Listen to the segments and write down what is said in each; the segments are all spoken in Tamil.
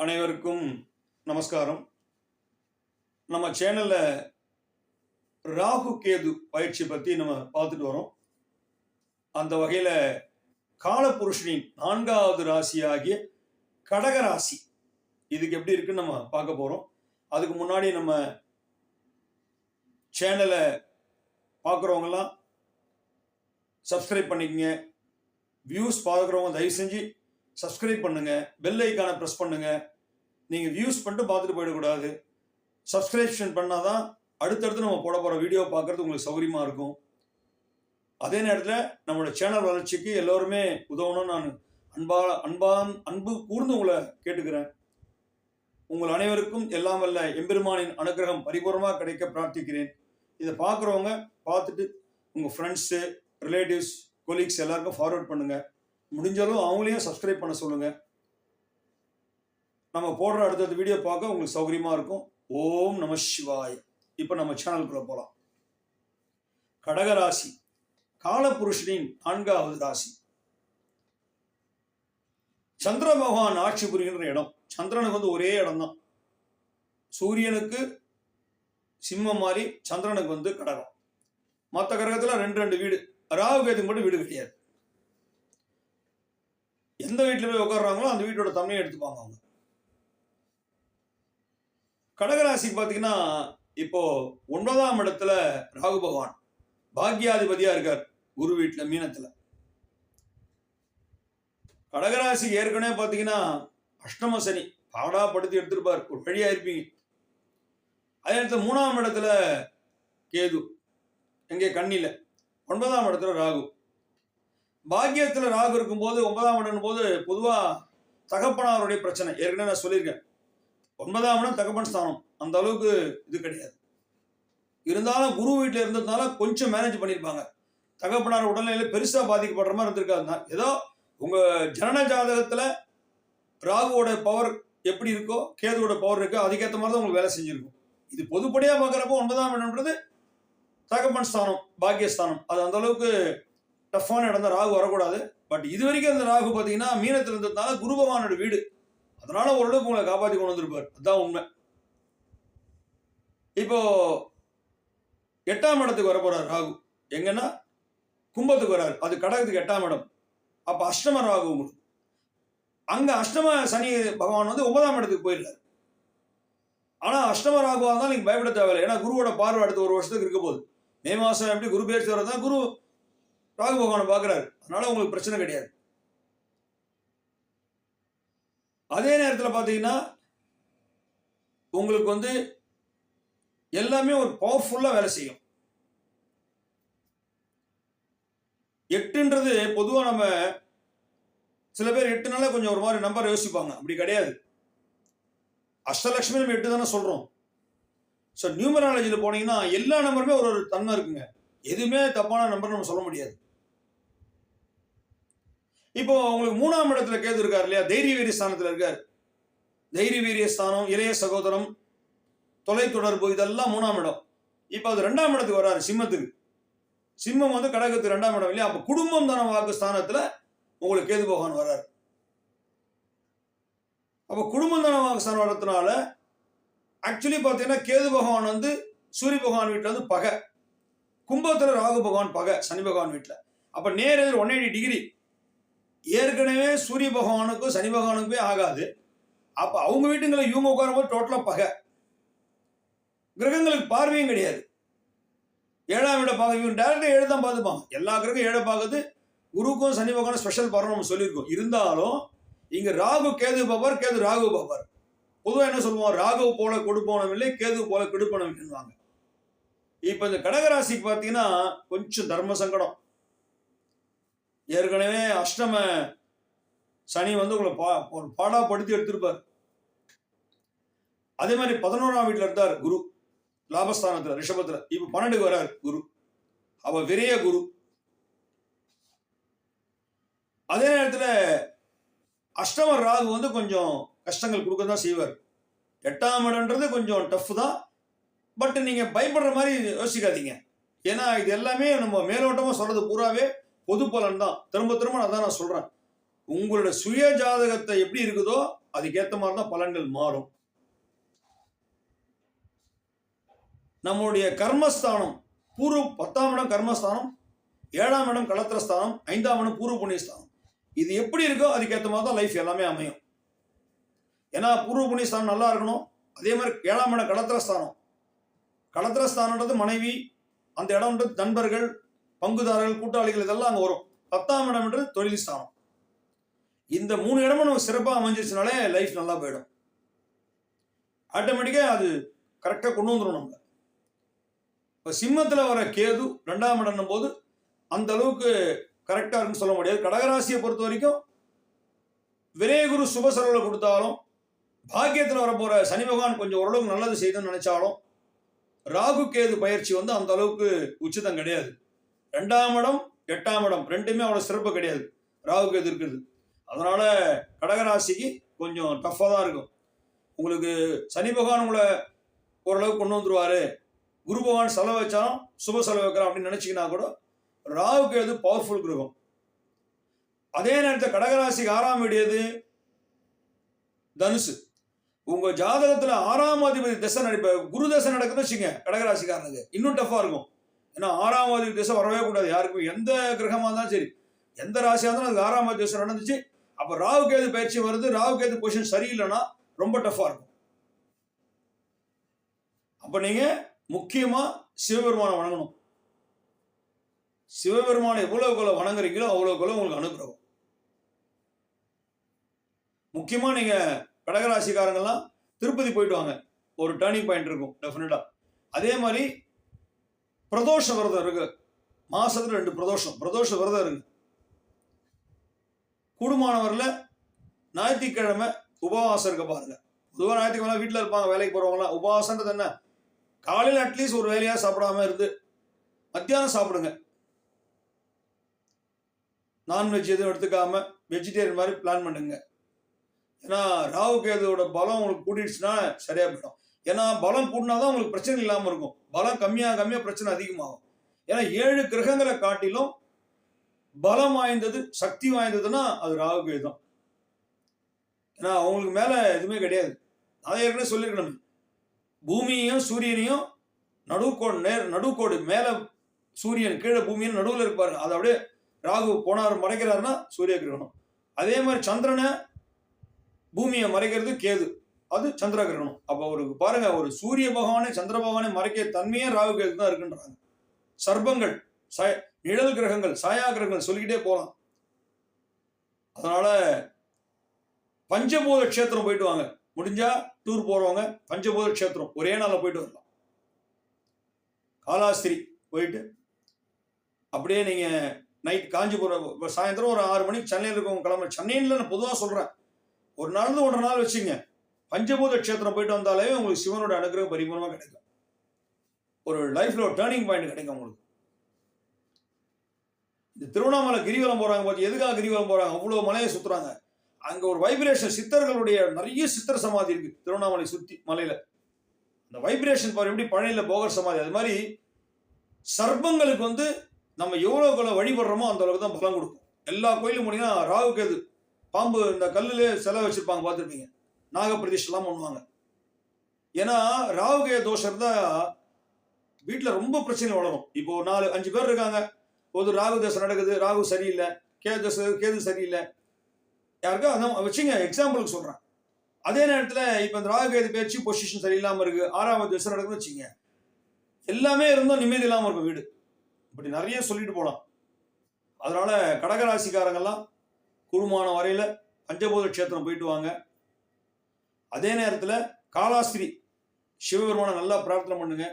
அனைவருக்கும் நமஸ்காரம். நம்ம சேனல்ல ராகு கேது பயிற்சி பத்தி நம்ம பார்த்துட்டு வரோம். அந்த வகையில காலபுருஷனின் 4வது ராசியாகிய கடக ராசி இதுக்கு எப்படி இருக்குன்னு நம்ம பார்க்க போறோம். அதுக்கு முன்னாடி நம்ம சேனலை பார்க்குறவங்கலாம் சப்ஸ்கிரைப் பண்ணிக்கங்க. வியூஸ் பார்க்குறவங்க தயவு செஞ்சு சப்ஸ்கிரைப் பண்ணுங்க, பெல் ஐக்கானை ப்ரெஸ் பண்ணுங்க. நீங்க வியூஸ் பண்ணிட்டு பார்த்துட்டு போயிடக்கூடாது. சப்ஸ்கிரிப்ஷன் பண்ணாதான் அடுத்தடுத்து நம்ம போட போற வீடியோ பார்க்கறது உங்களுக்கு சௌகரியமா இருக்கும். அதே நேரத்தில் நம்மளோட சேனல் வளர்ச்சிக்கு எல்லோருமே உதவணும்னு நான் அன்பு கூர்ந்து உங்களை கேட்டுக்கிறேன். உங்கள் அனைவருக்கும் எல்லாம் வல்ல எம்பெருமானின் அனுகிரகம் பரிபூர்ணமாக கிடைக்க பிரார்த்திக்கிறேன். இதை பார்க்குறவங்க பார்த்துட்டு உங்கள் ஃப்ரெண்ட்ஸு, ரிலேட்டிவ்ஸ், கொலீக்ஸ் எல்லாருக்கும் ஃபார்வர்ட் பண்ணுங்க. முடிஞ்சாலும் அவங்களையும் சப்ஸ்கிரைப் பண்ண சொல்லுங்க. நம்ம போடுற அடுத்தடுத்த வீடியோ பார்க்க உங்களுக்கு சௌகரியமா இருக்கும். ஓம் நம சிவாய. இப்போ நம்ம சேனலுக்குள்ள போகலாம். கடகராசி காலபுருஷனின் 4வது ராசி. சந்திர பகவான் ஆட்சி புரிகின்ற இடம். சந்திரனுக்கு ஒரே இடம் தான். சூரியனுக்கு சிம்மம் மாதிரி, சந்திரனுக்கு கடகம். மற்ற கிரகத்துல 2 வீடு. ராகு கேதுக்கு மட்டும் வீடு கிடையாது. எந்த வீட்டில் போய் உட்காடுறாங்களோ அந்த வீட்டோட தன்மையை எடுத்துப்பாங்க அவங்க. கடகராசிக்கு பார்த்தீங்கன்னா இப்போ 9ஆம் இடத்துல ராகு பகவான் பாக்யாதிபதியா இருக்கார், குரு வீட்டில் மீனத்துல. கடகராசிக்கு ஏற்கனவே பார்த்தீங்கன்னா அஷ்டம சனி பாடா படுத்தி எடுத்திருப்பார், ஒரு வழியா இருப்பீங்க. அதே நேரத்தில் 3ஆம் இடத்துல கேது, எங்கே கண்ணில. 9ஆம் இடத்துல ராகு. பாக்கியத்துல ராகு இருக்கும்போது 9ஆம் இடம் போது பொதுவா தகப்பனாருடைய பிரச்சனை ஏற்கனவே நான் சொல்லியிருக்கேன். 9ஆம் இடம் தகப்பன் ஸ்தானம், அந்த அளவுக்கு இது கிடையாது. இருந்தாலும் குரு வீட்டில் இருந்ததுனால கொஞ்சம் மேனேஜ் பண்ணியிருப்பாங்க. தகப்பனார் உடல்நிலையில பெருசா பாதிக்கப்படுற மாதிரி இருந்திருக்காது. ஏதோ உங்க ஜனன ஜாதகத்துல ராகுவோட பவர் எப்படி இருக்கோ, கேதுவோட பவர் இருக்கோ, அதுக்கேற்ற மாதிரி தான் உங்களுக்கு வேலை செஞ்சிருக்கும். இது பொதுப்படியா பார்க்குறப்போ 9ஆம் இடம்ன்றது தகப்பன் ஸ்தானம், பாக்கியஸ்தானம். அது அந்த அளவுக்கு டஃப்பான இடம் தான், ராகு வரக்கூடாது. பட் இது வரைக்கும் அந்த ராகு பார்த்தீங்கன்னா மீனத்தில் இருந்ததுனால குரு பகவானோட வீடு, அதனால ஓரளவுக்கு உங்களை காப்பாற்றி கொண்டு வந்திருப்பார். அதுதான் உண்மை. இப்போ 8ஆம் இடத்துக்கு வர போறார் ராகு. எங்கன்னா கும்பத்துக்கு வராரு, அது கடகத்துக்கு 8ஆம் இடம். அப்ப அஷ்டம ராகு உங்களுக்கு. அங்க அஷ்டம சனி பகவான் 9ஆம் இடத்துக்கு போயிடுறாரு. ஆனா அஷ்டம ராகுவா இருந்தாலும் நீங்க பயப்பட தேவையில்லை. ஏன்னா குருவோட பார்வை அடுத்த 1 வருஷத்துக்கு இருக்க போகுது. மே மாசம் எப்படி குரு பேச்சு வரதான் குரு ராகு பகவானை பார்க்கிறாரு, அதனால உங்களுக்கு பிரச்சனை கிடையாது. அதே நேரத்தில் பார்த்தீங்கன்னா உங்களுக்கு எல்லாமே ஒரு பவர்ஃபுல்லா வேலை செய்யும். 8ன்றது பொதுவாக நம்ம சில பேர் 8னால கொஞ்சம் ஒரு மாதிரி நம்பர் யோசிப்பாங்க. அப்படி கிடையாது. அஷ்டலட்சுமி நம்ம 8 தானே சொல்றோம். ஸோ நியூமராலஜியில் போனீங்கன்னா எல்லா நம்பருமே ஒரு தன்மை இருக்குங்க. எதுவுமே தப்பான நம்பர் நம்ம சொல்ல முடியாது. இப்போ உங்களுக்கு 3ஆம் இடத்துல கேது இருக்காரு இல்லையா, தைரிய வீரிய ஸ்தானத்துல இருக்காரு. தைரிய வீரிய ஸ்தானம், இளைய சகோதரம், தொலை தொடர்பு, இதெல்லாம் 3ஆம் இடம். இப்போ அது 2ஆம் இடத்துக்கு வர்றாரு, சிம்மத்துக்கு. சிம்மம் கடகத்துக்கு 2ஆம் இடம் இல்லையா. அப்ப குடும்பம் தன வாக்கு ஸ்தானத்துல உங்களுக்கு கேது பகவான் வர்றாரு. அப்ப குடும்பம் தன வாக்கு ஸ்தானம் வரதுனால ஆக்சுவலி பார்த்தீங்கன்னா கேது பகவான் சூரிய பகவான் வீட்டுல பகை, கும்பத்துல ராகு பகவான் பகை சனி பகவான் வீட்டுல. அப்ப நேர் எதிர் 180 டிகிரி. ஏற்கனவே சூரிய பகவானுக்கும் சனி பகவானுக்குமே ஆகாது. அப்ப அவங்க வீட்டுங்களை இவங்க உட்காரும்போது டோட்டலா பகை. கிரகங்களுக்கு பார்வையும் கிடையாது. 7ஆம் இடம் பார்க்க இவங்க டேரக்டா 7 தான் பார்த்துப்பாங்க. எல்லா கிரகம் 7 பார்க்குது. குருக்கும் சனி பகவானும் ஸ்பெஷல் பவர் நம்ம சொல்லியிருக்கோம். இருந்தாலும் இங்க ராகு கேது பார்ப்பார், கேது ராகு பார்ப்பார். பொதுவாக என்ன சொல்லுவோம், ராகு போல கொடுப்போனம் இல்லை, கேது போல கெடுப்போனம் இல்லைன்னு. இப்ப இந்த கடகராசிக்கு பார்த்தீங்கன்னா கொஞ்சம் தர்ம சங்கடம். ஏற்கனவே அஷ்டம சனி உங்களை ஒரு பாடா படுத்தி எடுத்திருப்பார். அதே மாதிரி 11ஆம் வீட்டுல இருந்தார் குரு, லாபஸ்தானத்துல ரிஷபத்துல. இப்ப 12க்கு வராரு குரு. அவ விரைய குரு. அதே நேரத்துல அஷ்டம ராகு கொஞ்சம் கஷ்டங்கள் கொடுக்க தான் செய்வார். 8ஆம் இடம்ன்றது கொஞ்சம் டஃப் தான். பட் நீங்க பயப்படுற மாதிரி யோசிக்காதீங்க. ஏன்னா இது எல்லாமே நம்ம மேலோட்டமா சொல்றது பூராவே பொது பலன் தான். திரும்ப திரும்ப அதான் நான் சொல்றேன். உங்களோட சுய ஜாதகத்தை எப்படி இருக்குதோ அதுக்கேற்ற மாதிரி தான் பலன்கள் மாறும். நம்முடைய கர்மஸ்தானம் பூர்வ 10ஆம் இடம் கர்மஸ்தானம், 7ஆம் இடம் களத்திரஸ்தானம், 5ஆம் இடம் பூர்வ புண்ணியஸ்தானம். இது எப்படி இருக்கோ அதுக்கேற்ற மாதிரி தான் லைஃப் எல்லாமே அமையும். ஏன்னா பூர்வ புண்ணியஸ்தானம் நல்லா இருக்கணும். அதே மாதிரி 7ஆம் இடம் களத்திரஸ்தானம். களத்திரஸ்தானன்றது மனைவி, அந்த இடம்ன்றது நண்பர்கள், பங்குதாரர்கள், கூட்டாளிகள், இதெல்லாம் அங்கே வரும். 10ஆம் இடம்ன்றது தொழில் ஸ்தானம். இந்த 3 இடமும் நமக்கு சிறப்பாக அமைஞ்சிருச்சுனாலே லைஃப் நல்லா போயிடும். ஆட்டோமேட்டிக்காக அது கரெக்டாக கொண்டு வந்துடும் நம்ம. இப்போ சிம்மத்தில் வர கேது 2ஆம் இடம் போது அந்த அளவுக்கு கரெக்டாக இருக்குன்னு சொல்ல முடியாது. கடகராசியை பொறுத்த வரைக்கும் விரயகுரு சுப செலவுல கொடுத்தாலும், பாக்கியத்தில் வரப்போகிற சனி பகவான் கொஞ்சம் ஓரளவுக்கு நல்லது செய்துன்னு நினைச்சாலும், ராகு கேது பயிற்சி வந்து அந்த அளவுக்கு உச்சிதம் கிடையாது. 2ஆம் இடம் 8ஆம் இடம் ரெண்டுமே அவ்வளோ சிறப்பு கிடையாது ராகு கேது இருக்கிறது. அதனால கடகராசிக்கு கொஞ்சம் டஃப்பாக தான் இருக்கும். உங்களுக்கு சனி பகவான் உங்களை ஓரளவுக்கு கொண்டு வந்துருவாரு, குரு பகவான் செலவு வச்சாலும் சுப செலவு வைக்கலாம் அப்படின்னு நினைச்சிங்கன்னா கூட ராகு கேது பவர்ஃபுல் கிரகம். அதே நேரத்தில் கடகராசிக்கு 6ஆம் வீடு எது? தனுசு. உங்க ஜாதகத்துல 6ஆம் அதிபதி திசை குரு திசை நடக்குதுன்னு வச்சுங்க, கடகராசிக்காரனுக்கு இன்னும் டஃபா இருக்கும். ஏன்னா 6ஆம் அதிபதி திசை வரவே கூடாது யாருக்கும். எந்த கிரகமா இருந்தாலும் சரி, எந்த ராசியா இருந்தாலும் அதுக்கு 6ஆம் அதிபதி திசை நடந்துச்சு, அப்ப ராகு கேது பயிற்சி வருது, ராகு கேது பொசிஷன் சரியில்லைன்னா ரொம்ப டஃபா இருக்கும். அப்ப நீங்க முக்கியமா சிவபெருமானை வணங்கணும். சிவபெருமானை எவ்வளவுக்குள்ள வணங்குறீங்களோ அவ்வளவுக்குள்ள உங்களுக்கு அனுகிரகம். முக்கியமா நீங்க கடகராசிக்காரங்கெல்லாம் திருப்பதி போயிட்டு வாங்க, ஒரு டர்னிங் பாயிண்ட் இருக்கும் டெஃபினட்டா. அதே மாதிரி பிரதோஷ விரதம் இருக்கு, மாசத்துல 2 பிரதோஷ விரதம் இருக்கு. கூடுமானவர்ல ஞாயிற்றுக்கிழமை உபவாசம் இருக்க பாருங்க. பொதுவாக ஞாயிற்றுக்கிழமை வீட்டில் இருப்பாங்க, வேலைக்கு போறவங்களாம். உபவாசன்றது என்ன? காலையில் அட்லீஸ்ட் ஒரு வேலையா சாப்பிடாம இருந்து மத்தியானம் சாப்பிடுங்க. நான்வெஜ் எதுவும் எடுத்துக்காம வெஜிடேரியன் மாதிரி பிளான் பண்ணுங்க. ஏன்னா ராகு கேதுவோட பலம் உங்களுக்கு கூட்டிடுச்சுன்னா சரியா போயிடும். ஏன்னா பலம் கூட்டினாதான் உங்களுக்கு பிரச்சனை இல்லாமல் இருக்கும். பலம் கம்மியாக பிரச்சனை அதிகமாகும். ஏன்னா 7 கிரகங்களை காட்டிலும் பலம் வாய்ந்தது, சக்தி வாய்ந்ததுன்னா அது ராகு கேது தான். ஏன்னா அவங்களுக்கு மேல எதுவுமே கிடையாது. நான் ஏற்கனவே சொல்லியிருக்கணும், பூமியையும் சூரியனையும் நடுக்கோடு மேல சூரியன், கீழே பூமியின் நடுவில் இருப்பாரு. அதை அப்படியே ராகு போனார் மறைக்கிறாருன்னா சூரிய கிரகணம். அதே மாதிரி சந்திரனை பூமியை மறைக்கிறது கேது, அது சந்திர கிரகணம். அப்போ ஒரு பாருங்க, ஒரு சூரிய பகவானே சந்திர பகவானே மறைக்க தன்மையே ராகு கேது தான் இருக்குன்றாங்க. சர்ப்பங்கள், நிழல் கிரகங்கள், சாயா கிரகங்கள் சொல்லிக்கிட்டே போகலாம். அதனால பஞ்சபூத கஷேத்திரம் போயிட்டு வாங்க. முடிஞ்சா டூர் போறவங்க பஞ்சபூத கஷேத்திரம் ஒரே நாள்ல போயிட்டு வரலாம். காலாஸ்திரி போயிட்டு அப்படியே நீங்க நைட் காஞ்சிபுரம் சாயந்தரம் ஒரு 6 மணிக்கு சென்னையில் இருக்கவங்க கிளம்புற, சென்னையில் நான் பொதுவாக சொல்றேன், ஒரு நாள் 1 நாள் வச்சுங்க, பஞ்சபூத கஷேத்திரம் போயிட்டு வந்தாலே உங்களுக்கு சிவனோட அனுகிரகம் பரிபூர்ணமா கிடைக்கும். ஒரு லைஃப்ல ஒரு டேர்னிங் பாயிண்ட் கிடைக்கும் உங்களுக்கு. இந்த திருவண்ணாமலை கிரிவலம் போறாங்க பார்த்து, எதுக்காக கிரிவலம் போறாங்க? அவ்வளவு மலையை சுத்துறாங்க. அங்க ஒரு வைப்ரேஷன், சித்தர்களுடைய நிறைய சித்தர் சமாதி இருக்கு திருவண்ணாமலை சுத்தி மலையில. அந்த வைப்ரேஷன் பாரு எப்படி பழனியில போகர் சமாதி. அது மாதிரி சர்ப்பங்களுக்கு வந்து நம்ம எவ்வளவு வழிபடுறோமோ அந்த அளவுக்கு தான் பலம் கொடுக்கும். எல்லா கோயிலும் போனீங்கன்னா ராகு கேது பாம்பு இந்த கல்லுல சிலை வச்சிருப்பாங்க, பார்த்துருப்பீங்க. நாகப்பிரதிஷ்டெல்லாம் பண்ணுவாங்க. ஏன்னா ராகு கேது தோஷம் இருந்தா வீட்டுல ரொம்ப பிரச்சனை வளரும். இப்போ 4-5 பேர் இருக்காங்க, ஒரு ராகு தசை நடக்குது, ராகு சரியில்லை, கேது சரியில்லை, யாருக்கா அந்த வச்சுங்க எக்ஸாம்பிளுக்கு சொல்றேன். அதே நேரத்தில் இப்போ இந்த ராகு கேது பேச்சு பொசிஷன் சரியில்லாமல் இருக்கு, 6ஆவது தசை நடக்குதுன்னு வச்சுங்க, எல்லாமே இருந்தும் நிம்மதி இல்லாமல் இருக்கும் வீடு. இப்படி நிறைய சொல்லிட்டு போகலாம். அதனால கடகராசிக்காரங்கெல்லாம் கூடுமான வரையில பஞ்சபூத கஷேத்திரம் போயிட்டு வாங்க. அதே நேரத்தில் காலாஸ்திரி சிவபெருமானை நல்லா பிரார்த்தனை பண்ணுங்க.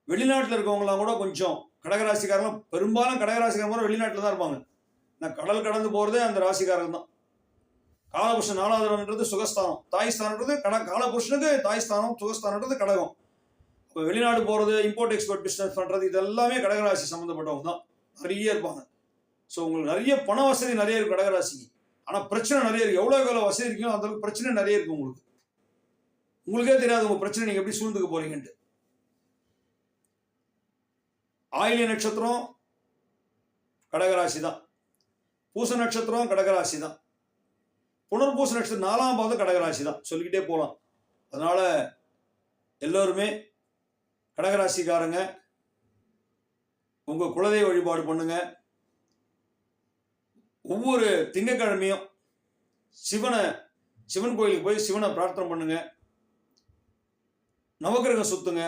வெளிநாட்டில் இருக்கவங்களாம் கூட கொஞ்சம் கடகராசிக்காரங்களாம், பெரும்பாலும் கடகராசிக்காரங்க வெளிநாட்டில் தான் இருப்பாங்க. நான் கடல் கடந்து போறதே அந்த ராசிக்காரங்க தான். காலபுருஷன் 4வது இடம்ன்றது சுகஸ்தானம், தாய்ஸ்தானன்றது காலபுருஷனுக்கு தாய்ஸ்தானம், சுகஸ்தானன்றது கடகம். இப்போ வெளிநாடு போறது, இம்போர்ட் எக்ஸ்போர்ட் பிசினஸ் பண்றது, இது எல்லாமே கடகராசி சம்மந்தப்பட்டவங்க தான் நிறைய இருப்பாங்க. ஸோ உங்களுக்கு நிறைய பண வசதி நிறைய இருக்கு கடகராசிக்கு. ஆனால் பிரச்சனை நிறைய இருக்கு. எவ்வளோ வசதி இருக்கோ அந்த அளவுக்கு பிரச்சனை நிறைய இருக்கு உங்களுக்கு. உங்களுக்கே தெரியாது உங்க பிரச்சனை நீங்க எப்படி சூழ்ந்துக்க போறீங்கன்ட்டு. ஆயில்ய நட்சத்திரம் கடகராசி தான், பூச நட்சத்திரம் கடகராசி தான், புனர்பூச நட்சத்திரம் 4ஆம் பாதம் கடகராசி தான், சொல்லிக்கிட்டே போகலாம். அதனால எல்லோருமே கடகராசிக்காரங்க உங்க குலதெய்வ வழிபாடு பண்ணுங்க. ஒவ்வொரு திங்கட்கிழமையும் சிவன் கோயிலுக்கு போய் சிவனை பிரார்த்தனை பண்ணுங்க. நவகிரகம் சுத்துங்க.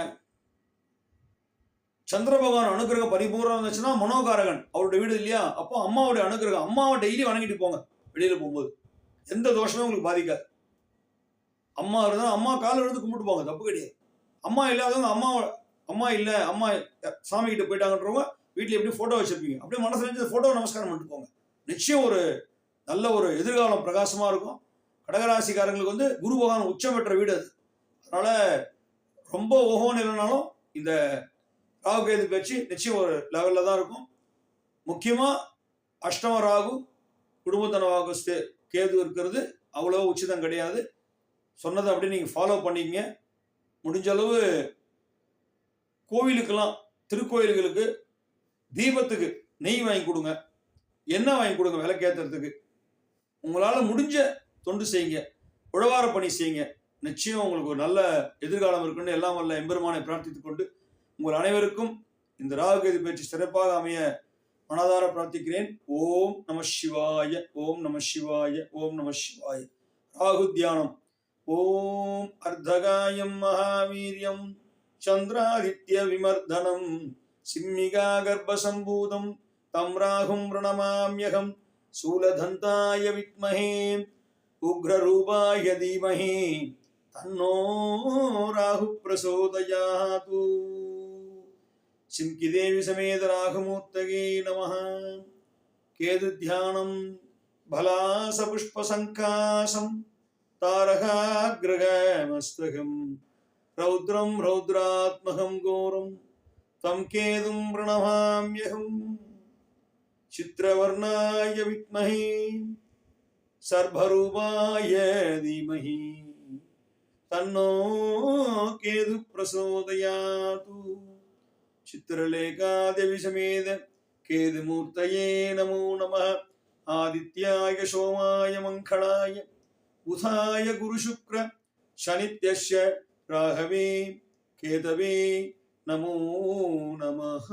சந்திர பகவான் அனுகிரகம் பரிபூர்ணம் இருந்துச்சுன்னா மனோகாரகன் அவருடைய வீடு இல்லையா, அப்போ அம்மாவுடைய அனுகிரகம், அம்மாவை டெய்லி வணங்கிட்டு போங்க. வெளியில போகும்போது எந்த தோஷமும் உங்களுக்கு பாதிக்காது. அம்மா இருந்தால் அம்மா காலில் இருந்து கும்பிட்டு போங்க, தப்பு கிடையாது. அம்மா இல்லாதவங்க அம்மா இல்லை, அம்மா சாமி கிட்ட போயிட்டாங்கன்றவங்க வீட்டில் எப்படி ஃபோட்டோ வச்சிருப்பீங்க, அப்படியே மனசு நினைச்சு ஃபோட்டோ நமஸ்காரம் பண்ணிட்டு போங்க. நிச்சயம் ஒரு நல்ல ஒரு எதிர்காலம் பிரகாசமாக இருக்கும். கடகராசிக்காரங்களுக்கு வந்து குரு பகவான் உச்சம் பெற்ற வீடு அது. அதனால ரொம்ப ஓஹோன்னு இல்லைனாலும் இந்த ராகு கேது பேச்சு நிச்சயம் ஒரு லெவலில் தான் இருக்கும். முக்கியமாக அஷ்டம ராகு குடும்பத்தன ராகு கேது இருக்கிறது அவ்வளோ உச்சிதம் கிடையாது. சொன்னதை அப்படியே நீங்கள் ஃபாலோ பண்ணிக்கங்க. முடிஞ்ச அளவு கோவிலுக்கெல்லாம், திருக்கோயில்களுக்கு தீபத்துக்கு நெய் வாங்கி கொடுங்க, எண்ணெய் வாங்கி கொடுங்க விளக்கேற்றுறதுக்கு. உங்களால் முடிஞ்ச தொண்டு செய்யுங்க, உழவார பணி செய்யுங்க. நிச்சயம் உங்களுக்கு ஒரு நல்ல எதிர்காலம் இருக்குன்னு எல்லாம் வல்ல எம்பெருமானை பிரார்த்தித்துக் கொண்டு உங்கள் அனைவருக்கும் இந்த ராகு கேது பயிற்சி சிறப்பாக அமைய மனதார பிரார்த்திக்கிறேன். ஓம் நம சிவாய, ஓம் நம சிவாய, ஓம் நம சிவாய. ராகு தியானம். ஓம் அர்த்தகாயம் மகாவீரியம் சந்திராதித்ய விமர்தனம் சிம்மிகா கர்ப்பசம்பூதம் தம் ராகும் பிரணமாம்யகம் சூலதந்தாய வித்மஹே உக்ரரூபாய தீமஹி தன்னோ ராகு பிரசோதயாது. சிம்கி தேவி சமேத ராகுமூர்த்தகே நமः. கேது தியானம். பலாச புஷ்ப சங்காசம் தாரகாக்ரகமஸ்தகம் ரௌத்ரம் ரௌத்ராத்மகம் கோரம் தம் கேதும் பிரணமாம்யகம் சித்ரவர்ணாய வித்மஹி சர்வரூபாய தீமஹி தன்னோ கேது பிரசோதயாது. சித்திரலேகாதேவி சமேத கேது மூர்த்தயே நமோ நமः. ஆதித்யாய சோமாய மங்களாய புதாய குரு சுக்ர சனித்யஸ்ய ராகவே கேதவே நமோ நமः.